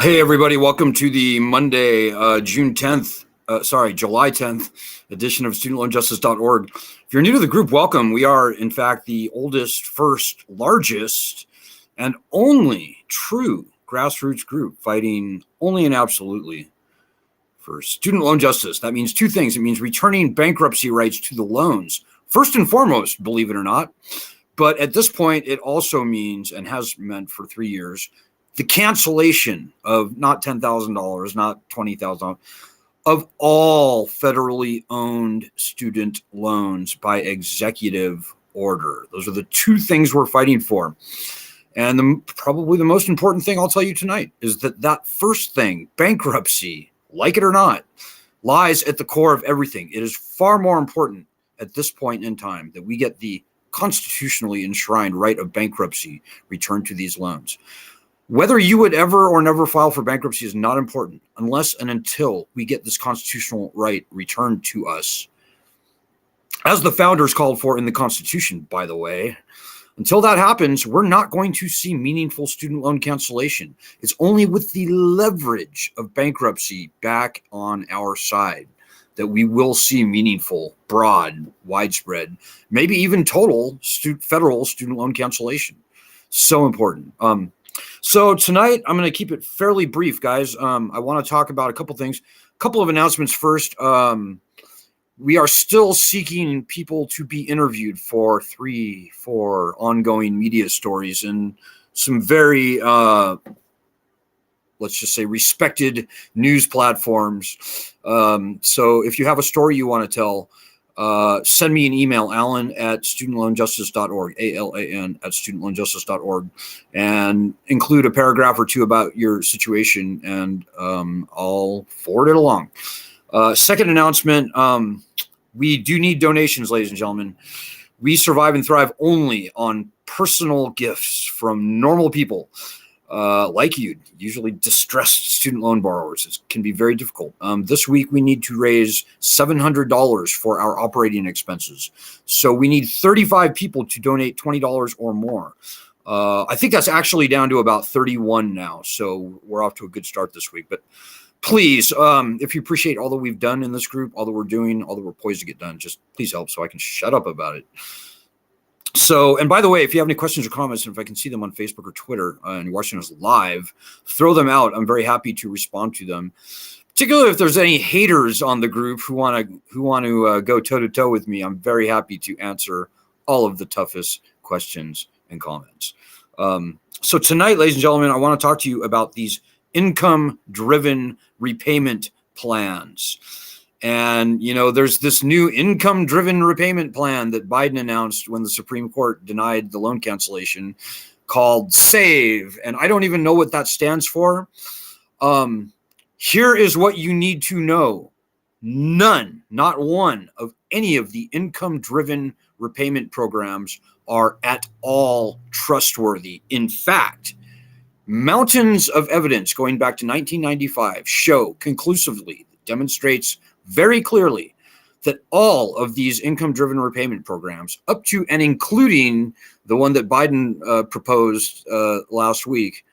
Hey, everybody. Welcome to the Monday, July 10th edition of studentloanjustice.org. If you're new to the group, welcome. We are, in fact, the oldest, first, largest, and only true grassroots group fighting only and absolutely for student loan justice. That means two things. It means returning bankruptcy rights to the loans, first and foremost, believe it or not. But at this point, it also means, and has meant for 3 years, the cancellation of not $10,000, not $20,000, of all federally owned student loans by executive order. Those are the two things we're fighting for. And probably the most important thing I'll tell you tonight is that first thing, bankruptcy, like it or not, lies at the core of everything. It is far more important at this point in time that we get the constitutionally enshrined right of bankruptcy returned to these loans. Whether you would ever or never file for bankruptcy is not important unless and until we get this constitutional right returned to us, as the founders called for in the Constitution, by the way. Until that happens, we're not going to see meaningful student loan cancellation. It's only with the leverage of bankruptcy back on our side that we will see meaningful, broad, widespread, maybe even total federal student loan cancellation. So important. So tonight, I'm going to keep it fairly brief, guys. I want to talk about a couple things. A couple of announcements first. We are still seeking people to be interviewed for 3-4 ongoing media stories and some very, let's just say, respected news platforms. So if you have a story you want to tell, send me an email, alan@studentloanjustice.org, alan@studentloanjustice.org, and include a paragraph or two about your situation, and I'll forward it along. Second announcement, we do need donations, ladies and gentlemen. We survive and thrive only on personal gifts from normal people like you, usually distressed student loan borrowers. It can be very difficult. This week, we need to raise $700 for our operating expenses. So we need 35 people to donate $20 or more. I think that's actually down to about 31 now. So we're off to a good start this week. But please, if you appreciate all that we've done in this group, all that we're doing, all that we're poised to get done, just please help so I can shut up about it. So, and by the way, if you have any questions or comments, and if I can see them on Facebook or Twitter and you're watching us live, throw them out. I'm very happy to respond to them, particularly if there's any haters on the group who want to go toe-to-toe with me. I'm very happy to answer all of the toughest questions and comments. So tonight, ladies and gentlemen, I want to talk to you about these income-driven repayment plans. And, you know, there's this new income-driven repayment plan that Biden announced when the Supreme Court denied the loan cancellation called SAVE. And I don't even know what that stands for. Here is what you need to know. None, not one of any of the income-driven repayment programs are at all trustworthy. In fact, mountains of evidence going back to 1995 show conclusively, demonstrates very clearly that all of these income-driven repayment programs, up to and including the one that Biden proposed last week,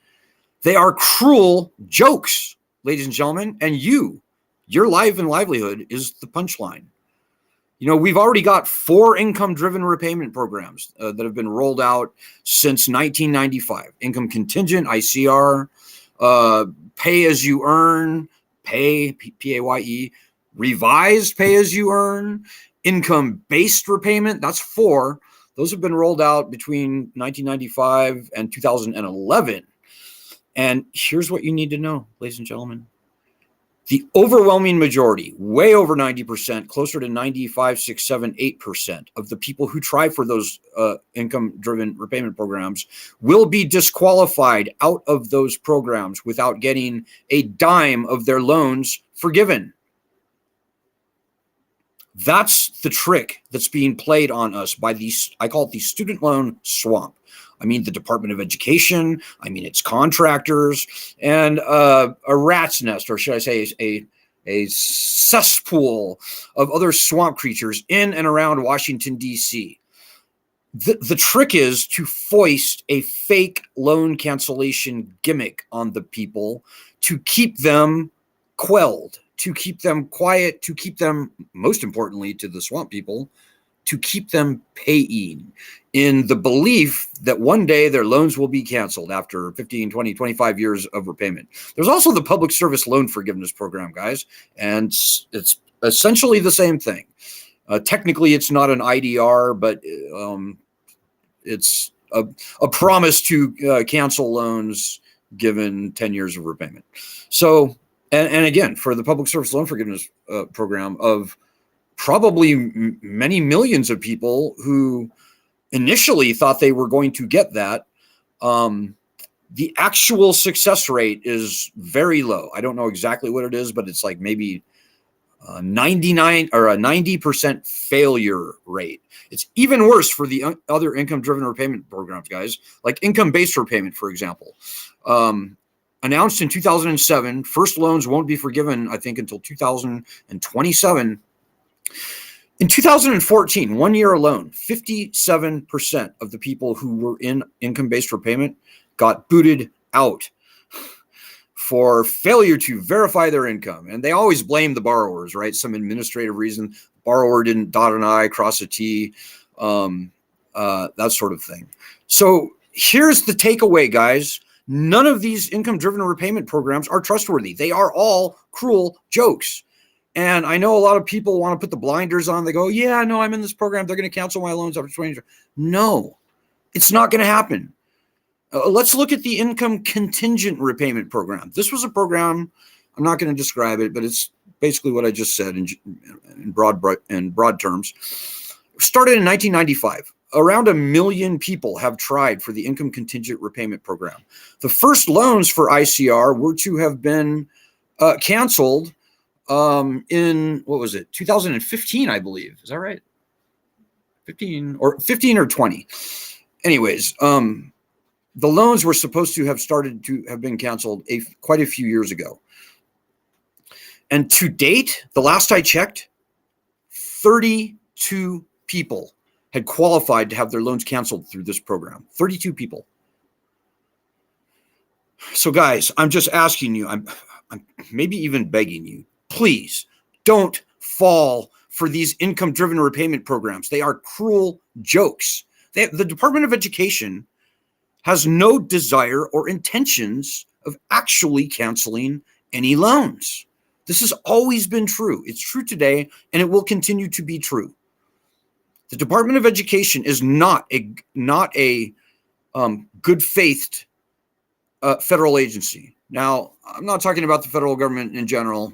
they are cruel jokes, ladies and gentlemen. And your life and livelihood is the punchline. You know, we've already got 4 income-driven repayment programs that have been rolled out since 1995. Income contingent, ICR, pay as you earn, P-A-Y-E, revised pay as you earn, income-based repayment, that's 4. Those have been rolled out between 1995 and 2011. And here's what you need to know, ladies and gentlemen. The overwhelming majority, way over 90%, closer to 95, 6, 7, 8% of the people who try for those income-driven repayment programs will be disqualified out of those programs without getting a dime of their loans forgiven. That's the trick that's being played on us by these, I call it the student loan swamp. I mean, the Department of Education, I mean, its contractors, and a rat's nest, or should I say a cesspool of other swamp creatures in and around Washington, D.C. The trick is to foist a fake loan cancellation gimmick on the people to keep them quelled, to keep them quiet, to keep them, most importantly, to the swamp people, to keep them paying in the belief that one day their loans will be canceled after 15, 20, 25 years of repayment. There's also the Public Service Loan Forgiveness Program, guys, and it's essentially the same thing. Technically, it's not an IDR, but it's a promise to cancel loans given 10 years of repayment. So, and again, for the Public Service Loan Forgiveness Program of probably many millions of people who initially thought they were going to get that, the actual success rate is very low. I don't know exactly what it is, but it's like maybe 99 or a 90% failure rate. It's even worse for the other income-driven repayment programs, guys, like income-based repayment, for example. Announced in 2007, first loans won't be forgiven, I think, until 2027. In 2014, 1 year alone, 57% of the people who were in income-based repayment got booted out for failure to verify their income. And they always blame the borrowers, right? Some administrative reason. Borrower didn't dot an I, cross a T, that sort of thing. So here's the takeaway, guys. None of these income-driven repayment programs are trustworthy. They are all cruel jokes. And I know a lot of people want to put the blinders on. They go, yeah, no, I'm in this program. They're going to cancel my loans after 20 years. No, it's not going to happen. Let's look at the income contingent repayment program. This was a program, I'm not going to describe it, but it's basically what I just said in broad terms. Started in 1995. Around 1 million people have tried for the income contingent repayment program. The first loans for ICR were to have been canceled in, what was it, 2015, I believe. Is that right? 15 or 20. Anyways, the loans were supposed to have started to have been canceled quite a few years ago. And to date, the last I checked, 32 people had qualified to have their loans canceled through this program. 32 people. So guys, I'm just asking you, I'm maybe even begging you, please don't fall for these income-driven repayment programs. They are cruel jokes. The Department of Education has no desire or intentions of actually canceling any loans. This has always been true. It's true today, and it will continue to be true. The Department of Education is not a good-faithed federal agency. Now, I'm not talking about the federal government in general,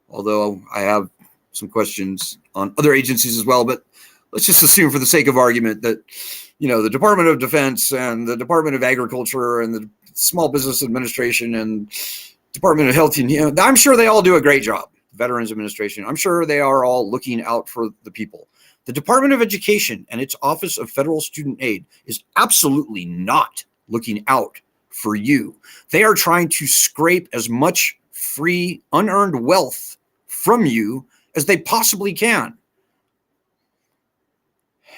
although I have some questions on other agencies as well, but let's just assume for the sake of argument that, you know, the Department of Defense and the Department of Agriculture and the Small Business Administration and Department of Health, you know, I'm sure they all do a great job. Veterans Administration, I'm sure they are all looking out for the people. The Department of Education and its Office of Federal Student Aid is absolutely not looking out for you. They are trying to scrape as much free, unearned wealth from you as they possibly can.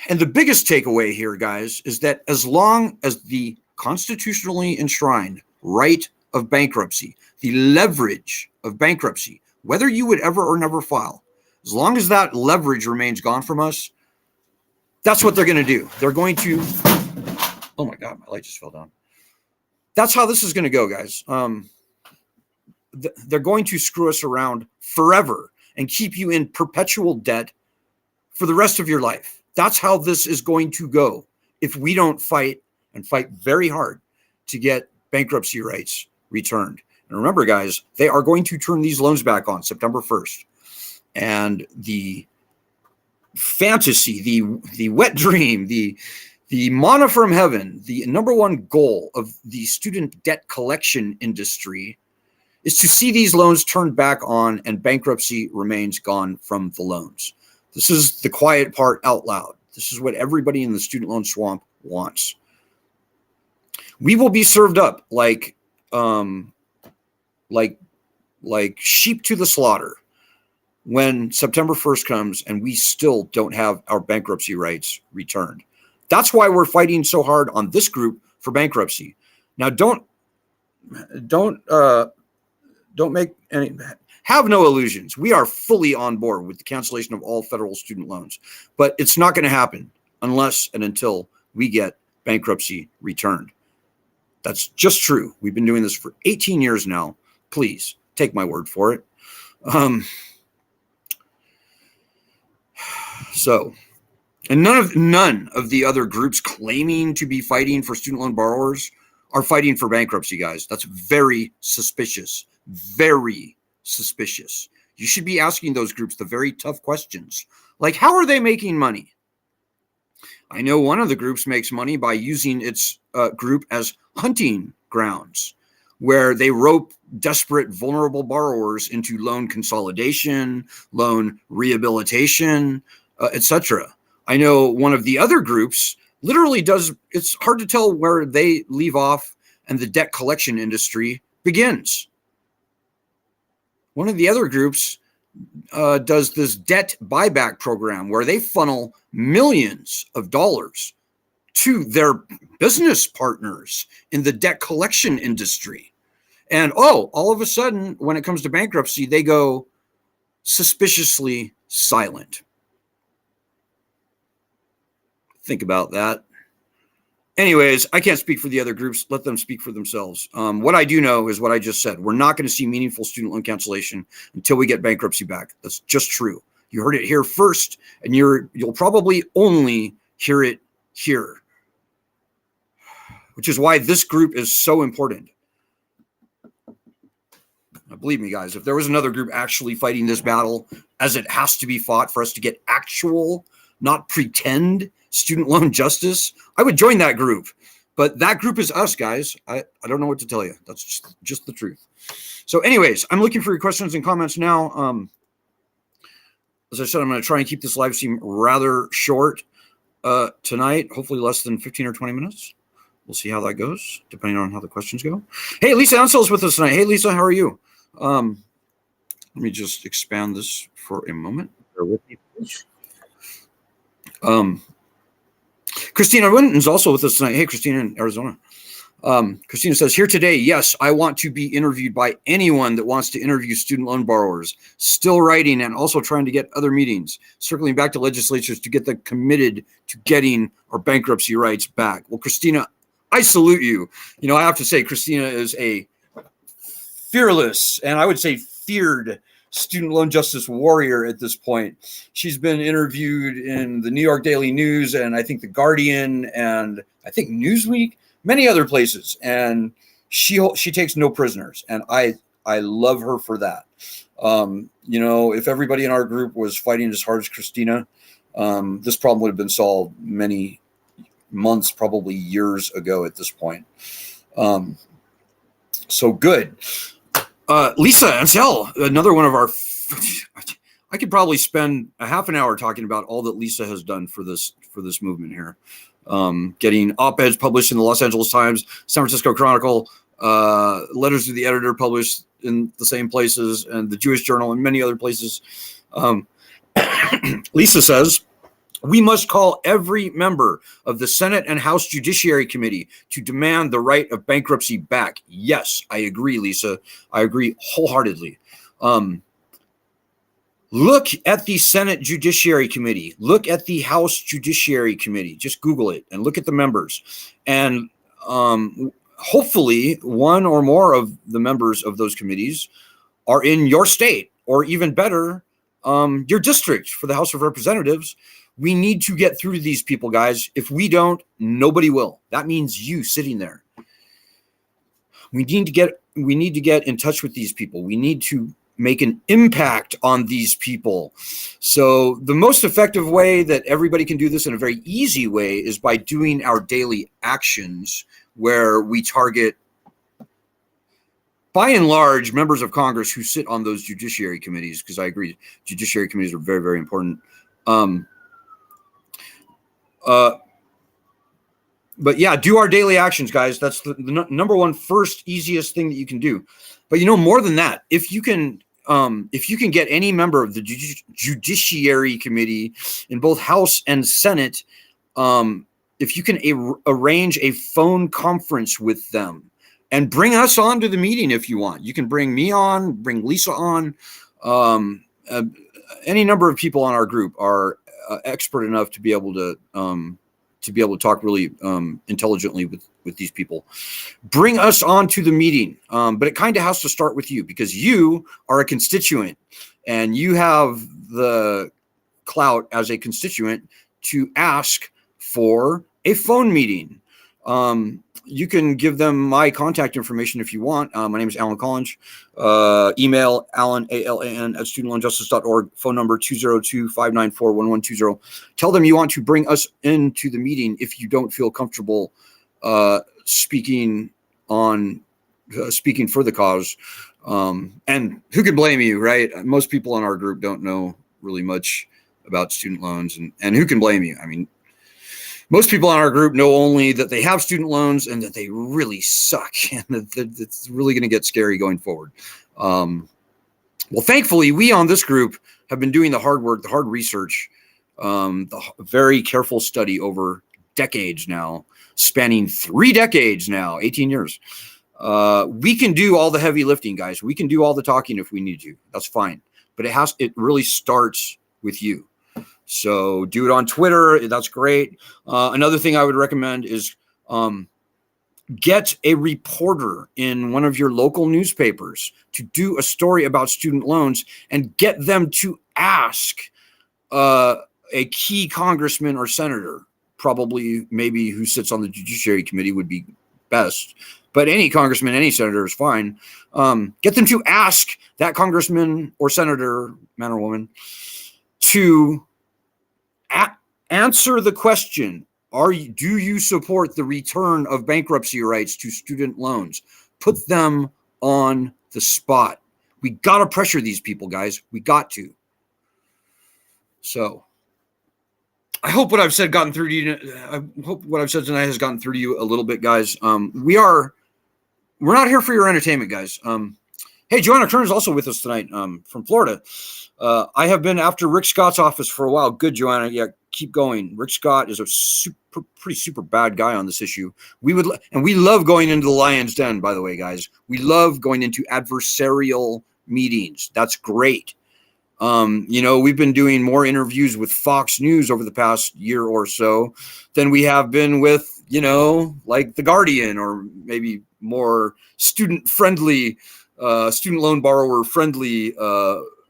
And the biggest takeaway here, guys, is that as long as the constitutionally enshrined right of bankruptcy, the leverage of bankruptcy, whether you would ever or never file, as long as that leverage remains gone from us, that's what they're going to do. They're going to, oh my God, my light just fell down. That's how this is going to go, guys. They're going to screw us around forever and keep you in perpetual debt for the rest of your life. That's how this is going to go if we don't fight very hard to get bankruptcy rights returned. And remember, guys, they are going to turn these loans back on September 1st. And the fantasy, the wet dream, the manna from heaven, the number one goal of the student debt collection industry is to see these loans turned back on and bankruptcy remains gone from the loans. This is the quiet part out loud. This is what everybody in the student loan swamp wants. We will be served up like sheep to the slaughter when September 1st comes and we still don't have our bankruptcy rights returned. That's why we're fighting so hard on this group for bankruptcy. Now, don't make any, have no illusions. We are fully on board with the cancellation of all federal student loans, but it's not going to happen unless and until we get bankruptcy returned. That's just true. We've been doing this for 18 years now. Please take my word for it. So, and none of the other groups claiming to be fighting for student loan borrowers are fighting for bankruptcy, guys. That's very suspicious. Very suspicious. You should be asking those groups the very tough questions. Like, how are they making money? I know one of the groups makes money by using its group as hunting grounds, where they rope desperate, vulnerable borrowers into loan consolidation, loan rehabilitation, etc. I know one of the other groups literally does, it's hard to tell where they leave off and the debt collection industry begins. One of the other groups does this debt buyback program where they funnel millions of dollars to their business partners in the debt collection industry. And all of a sudden, when it comes to bankruptcy, they go suspiciously silent. Think about that. Anyways, I can't speak for the other groups. Let them speak for themselves. What I do know is what I just said. We're not going to see meaningful student loan cancellation until we get bankruptcy back. That's just true. You heard it here first, and you'll probably only hear it here, which is why this group is so important. Now, believe me, guys, if there was another group actually fighting this battle as it has to be fought for us to get actual, not pretend student loan justice, I would join that group. But that group is us, guys. I don't know what to tell you. That's just the truth. So anyways, I'm looking for your questions and comments now. As I said, I'm going to try and keep this live stream rather short tonight, hopefully less than 15 or 20 minutes. We'll see how that goes, depending on how the questions go. Hey, Lisa Ansel's with us tonight. Hey, Lisa, how are you? Let me just expand this for a moment. Bear with me, please. Christina Winton's also with us tonight. Hey, Christina in Arizona. Christina says, here today, yes, I want to be interviewed by anyone that wants to interview student loan borrowers. Still writing and also trying to get other meetings, circling back to legislatures to get them committed to getting our bankruptcy rights back. Well, Christina, I salute you. You know, I have to say, Christina is a fearless, and I would say feared, student loan justice warrior at this point. She's been interviewed in the New York Daily News and I think The Guardian and I think Newsweek, many other places. And she takes no prisoners. And I love her for that. You know, if everybody in our group was fighting as hard as Christina, this problem would have been solved many months, probably years ago at this point. So good. Lisa Ansel, another one of our, I could probably spend a half an hour talking about all that Lisa has done for this movement here. Getting op-eds published in the Los Angeles Times, San Francisco Chronicle, letters to the editor published in the same places, and the Jewish Journal and many other places. Lisa says, we must call every member of the Senate and House Judiciary Committee to demand the right of bankruptcy back. Yes, I agree, Lisa. I agree wholeheartedly. Look at the Senate Judiciary Committee. Look at the House Judiciary Committee. Just Google it and look at the members. And hopefully one or more of the members of those committees are in your state, or even better, your district for the House of Representatives. We need to get through to these people, guys. If we don't, nobody will. That means you sitting there. We need to get in touch with these people. We need to make an impact on these people. So the most effective way that everybody can do this in a very easy way is by doing our daily actions, where we target, by and large, members of Congress who sit on those judiciary committees, because I agree, judiciary committees are very, very important. But yeah, do our daily actions, guys. That's the number one, first, easiest thing that you can do. But you know, more than that, if you can get any member of the Judiciary Committee in both House and Senate if you can arrange a phone conference with them and bring us on to the meeting if you want. You can bring me on, bring Lisa on. Any number of people on our group are expert enough to be able to talk really intelligently with these people. Bring us on to the meeting, but it kind of has to start with you, because you are a constituent and you have the clout as a constituent to ask for a phone meeting. You can give them my contact information if you want. My name is Alan Collins. Email Alan, ALAN, at studentloanjustice.org. Phone number 202-594-1120. Tell them you want to bring us into the meeting if you don't feel comfortable speaking for the cause. And who can blame you, right? Most people in our group don't know really much about student loans, and who can blame you? I mean, most people in our group know only that they have student loans and that they really suck, and that it's really going to get scary going forward. Well, thankfully, we on this group have been doing the hard work, the hard research, the very careful study over decades now, spanning 3 decades now, 18 years. We can do all the heavy lifting, guys. We can do all the talking if we need to. That's fine. But it really starts with you. So do it on Twitter. That's great. Another thing I would recommend is get a reporter in one of your local newspapers to do a story about student loans, and get them to ask a key congressman or senator, probably maybe who sits on the Judiciary Committee would be best. But any congressman, any senator is fine. Get them to ask that congressman or senator, man or woman, to answer the question, do you support the return of bankruptcy rights to student loans? Put them on the spot. We got to pressure these people, guys. We got to. So I hope what I've said gotten through to you. I hope what I've said tonight has gotten through to you a little bit, guys. We're not here for your entertainment, guys. Hey, Joanna Kern is also with us tonight from Florida. I have been after Rick Scott's office for a while. Good, Joanna. Yeah, keep going. Rick Scott is a pretty super bad guy on this issue. We love going into the lion's den, by the way, guys. We love going into adversarial meetings. That's great. We've been doing more interviews with Fox News over the past year or so than we have been with, like The Guardian, or maybe more student loan borrower friendly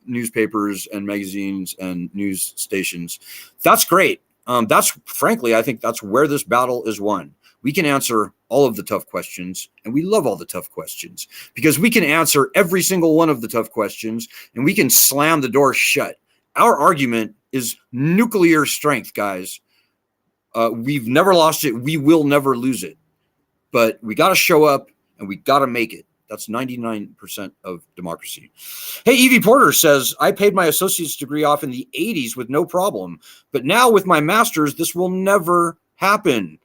newspapers and magazines and news stations. That's great. I think that's where this battle is won. We can answer all of the tough questions, and we love all the tough questions because we can answer every single one of the tough questions, and we can slam the door shut. Our argument is nuclear strength, guys. We've never lost it. We will never lose it. But we got to show up, and we got to make it. That's 99% of democracy. Hey, Evie Porter says, I paid my associate's degree off in the 80s with no problem. But now with my master's, this will never happen.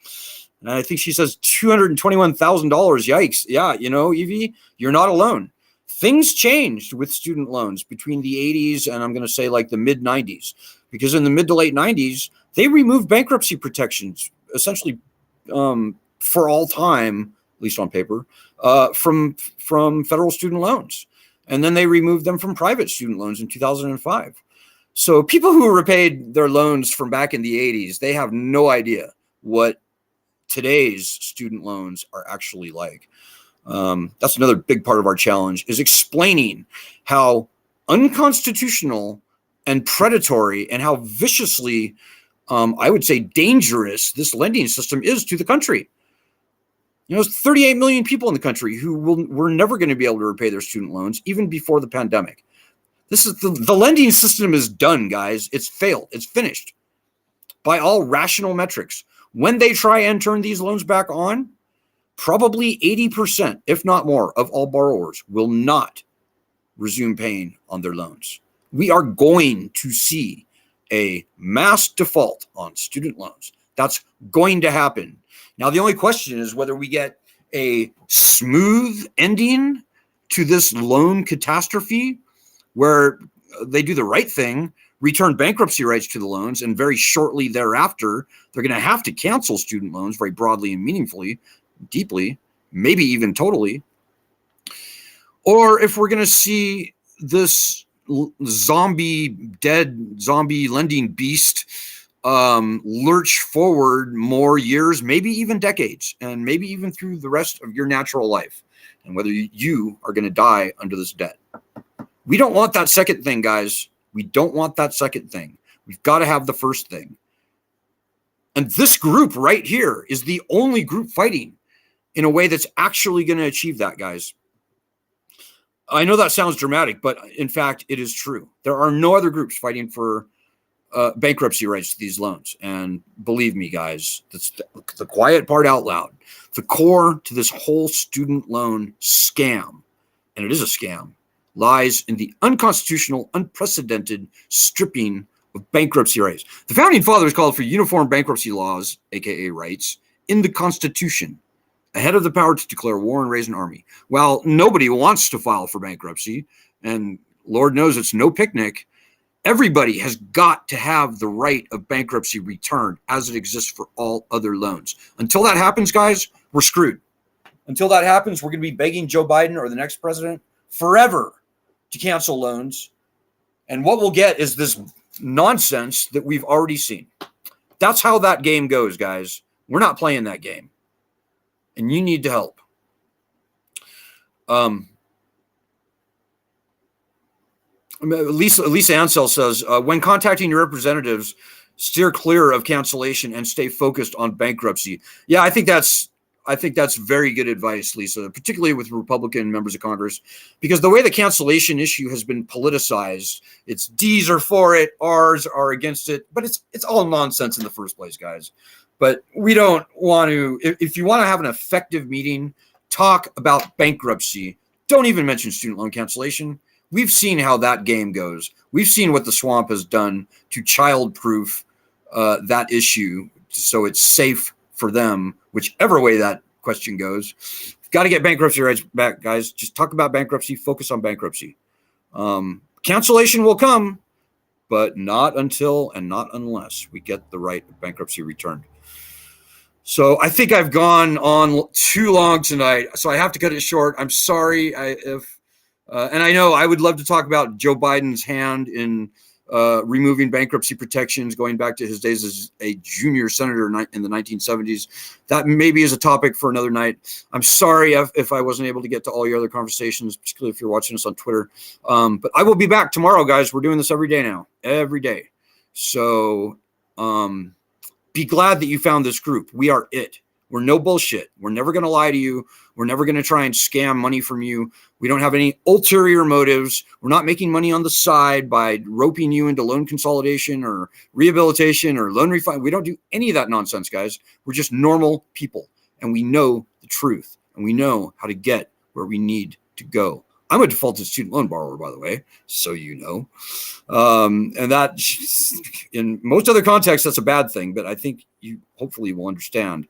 And I think she says $221,000. Yikes. Yeah, Evie, you're not alone. Things changed with student loans between the 80s and I'm going to say like the mid 90s, because in the mid to late 90s, they removed bankruptcy protections essentially for all time, at least on paper, from federal student loans. And then they removed them from private student loans in 2005. So people who repaid their loans from back in the 80s, they have no idea what today's student loans are actually like. That's another big part of our challenge, is explaining how unconstitutional and predatory and how viciously, I would say, dangerous this lending system is to the country. There's 38 million people in the country who were never going to be able to repay their student loans, even before the pandemic. This is the lending system is done, guys. It's failed. It's finished by all rational metrics. When they try and turn these loans back on, probably 80%, if not more, of all borrowers will not resume paying on their loans. We are going to see a mass default on student loans. That's going to happen. Now, the only question is whether we get a smooth ending to this loan catastrophe where they do the right thing, return bankruptcy rights to the loans, and very shortly thereafter, they're going to have to cancel student loans very broadly and meaningfully, deeply, maybe even totally. Or if we're going to see this dead zombie lending beast lurch forward more years, maybe even decades, and maybe even through the rest of your natural life, and whether you are going to die under this debt. We don't want that second thing, guys. We don't want that second thing. We've got to have the first thing. And this group right here is the only group fighting in a way that's actually going to achieve that, guys. I know that sounds dramatic, but in fact, it is true. There are no other groups fighting for bankruptcy rights to these loans. And believe me, guys, that's the quiet part out loud. The core to this whole student loan scam, and it is a scam, lies in the unconstitutional, unprecedented stripping of bankruptcy rights. The founding fathers called for uniform bankruptcy laws, aka rights, in the Constitution, ahead of the power to declare war and raise an army. While nobody wants to file for bankruptcy, and Lord knows it's no picnic, everybody has got to have the right of bankruptcy returned as it exists for all other loans. Until that happens, guys, we're screwed. Until that happens, we're going to be begging Joe Biden or the next president forever to cancel loans. And what we'll get is this nonsense that we've already seen. That's how that game goes, guys. We're not playing that game. And you need to help. Lisa Ansel says, when contacting your representatives, steer clear of cancellation and stay focused on bankruptcy. Yeah, I think that's very good advice, Lisa, particularly with Republican members of Congress, because the way the cancellation issue has been politicized, it's D's are for it, R's are against it, but it's all nonsense in the first place, guys. But we don't want to, if you want to have an effective meeting, talk about bankruptcy. Don't even mention student loan cancellation. We've seen how that game goes. We've seen what the swamp has done to child-proof that issue so it's safe for them, whichever way that question goes. Got to get bankruptcy rights back, guys. Just talk about bankruptcy, focus on bankruptcy. Cancellation will come, but not until and not unless we get the right of bankruptcy returned. So I think I've gone on too long tonight, so I have to cut it short. I'm sorry and I know I would love to talk about Joe Biden's hand in removing bankruptcy protections, going back to his days as a junior senator in the 1970s. That maybe is a topic for another night. I'm sorry if I wasn't able to get to all your other conversations, particularly if you're watching us on Twitter. But I will be back tomorrow, guys. We're doing this every day now, every day. So be glad that you found this group. We are it. We're no bullshit. We're never going to lie to you. We're never going to try and scam money from you. We don't have any ulterior motives. We're not making money on the side by roping you into loan consolidation or rehabilitation or loan refi. We don't do any of that nonsense, guys. We're just normal people, and we know the truth, and we know how to get where we need to go. I'm a defaulted student loan borrower, by the way, so you know. And that, in most other contexts, that's a bad thing, but I think you hopefully will understand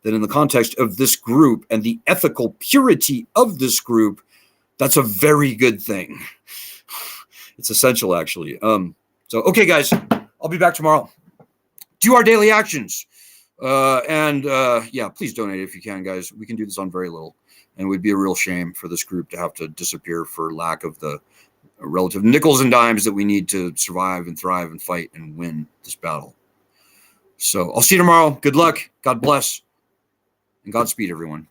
that in the context of this group and the ethical purity of this group, that's a very good thing. It's essential, actually. So, okay, guys, I'll be back tomorrow. Do our daily actions. Yeah, please donate if you can, guys. We can do this on very little. And it would be a real shame for this group to have to disappear for lack of the relative nickels and dimes that we need to survive and thrive and fight and win this battle. So I'll see you tomorrow. Good luck. God bless. And Godspeed, everyone.